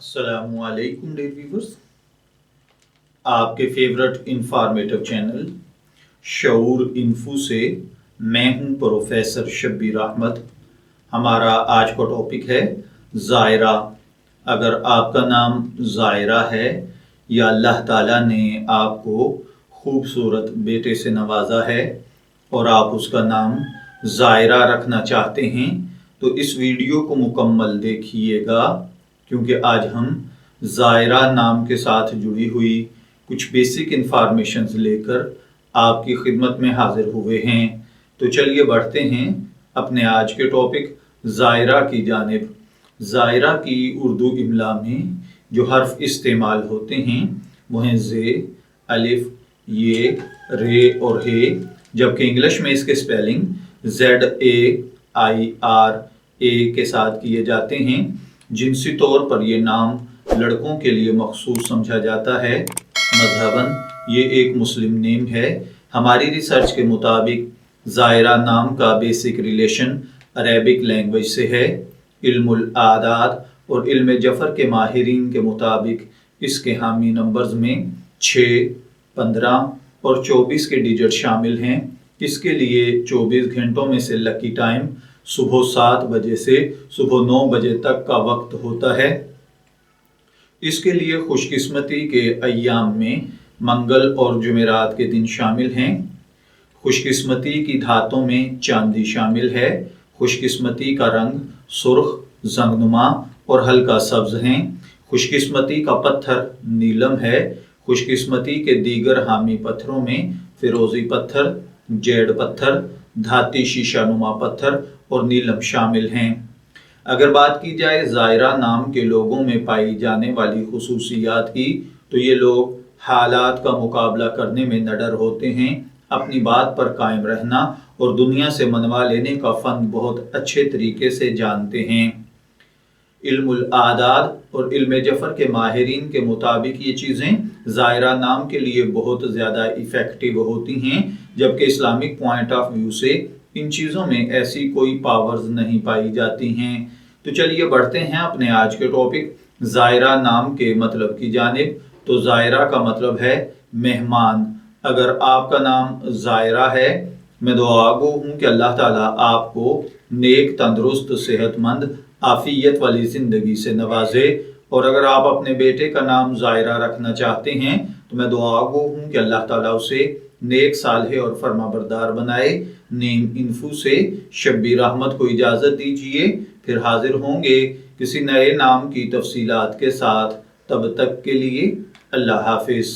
अस्सलामु अलैकुम dear viewers, आपके फेवरेट इंफॉर्मेटिव चैनल शऊर इन्फो से मैं हूं प्रोफेसर शब्बीर अहमद। हमारा आज का टॉपिक है ज़ायरा। अगर आपका नाम ज़ायरा है या अल्लाह ताला ने आपको खूबसूरत बेटे से नवाजा है और आप उसका नाम ज़ायरा रखना चाहते हैं तो इस वीडियो को मुकम्मल देखिएगा, क्योंकि आज हम ज़ायरा नाम के साथ जुड़ी हुई कुछ बेसिक इंफॉर्मेशंस लेकर आपकी खिदमत में हाजिर हुए हैं। तो चलिए बढ़ते हैं अपने आज के टॉपिक ज़ायरा की जानिब। ज़ायरा की उर्दू इमला में जो हर्फ इस्तेमाल होते हैं वो हैं ज़े, अलिफ, ये, रे और हे, जबकि इंग्लिश में इसके स्पेलिंग ZAIRA के साथ किए जाते हैं। जिनसी तौर पर ये नाम लड़कों के लिए मखसूस समझा जाता है। मज़हबन ये एक मुस्लिम नेम है। हमारी रिसर्च के मुताबिक ज़ायरा नाम का बेसिक रिलेशन अरेबिक लैंग्वेज से है। इल्मुल आदाद और इल्म जफ़र के माहिरीन के मुताबिक इसके हामी नंबर्स में 6, 15 और 24 के डिजिट शामिल हैं। इसके लिए 24 घंटों में से लकी टाइम सुबह 7 बजे से सुबह 9 बजे तक का वक्त होता है। इसके लिए खुशकिस्मती के अय्याम में मंगल और जुमेरात के दिन शामिल हैं। खुशकिस्मती की धातों में चांदी शामिल है। खुशकिस्मती का रंग सुर्ख, जंगनुमा और हल्का सब्ज हैं। खुशकिस्मती का पत्थर नीलम है। खुशकिस्मती के दीगर हामी पत्थरों में फिरोजी पत्थर, जेड पत्थर, धाती शीशानुमा पत्थर और नीलम शामिल हैं। अगर बात की जाए ज़ायरा नाम के लोगों में पाई जाने वाली खुसूसियात की, तो ये लोग हालात का मुकाबला करने में निडर होते हैं, अपनी बात पर कायम रहना और दुनिया से मनवा लेने का फ़न बहुत अच्छे तरीके से जानते हैं। इल्मुल आदाद और इल्म जफ़र के माहिरीन के मुताबिक ये चीज़ें ज़ायरा नाम के लिए बहुत ज़्यादा इफ़ेक्टिव होती हैं, जबकि इस्लामिक पॉइंट ऑफ व्यू से इन चीज़ों में ऐसी कोई पावर्स नहीं पाई जाती हैं। तो चलिए बढ़ते हैं अपने आज के टॉपिक ज़ायरा नाम के मतलब की जानिब। तो ज़ायरा का मतलब है मेहमान। अगर आपका नाम ज़ायरा है, मैं दुआगो हूँ कि अल्लाह ताला आपको नेक, तंदुरुस्त, सेहतमंद, आफियत वाली ज़िंदगी से नवाजे। और अगर आप अपने बेटे का नाम ज़ायरा रखना चाहते हैं तो मैं दुआगो हूँ कि अल्लाह ताला उसे नेक, सालेह और फरमाबरदार बनाए। नेम इन्फो से शब्बीर अहमद को इजाज़त दीजिए, फिर हाजिर होंगे किसी नए नाम की तफसीलात के साथ। तब तक के लिए अल्लाह हाफिज़।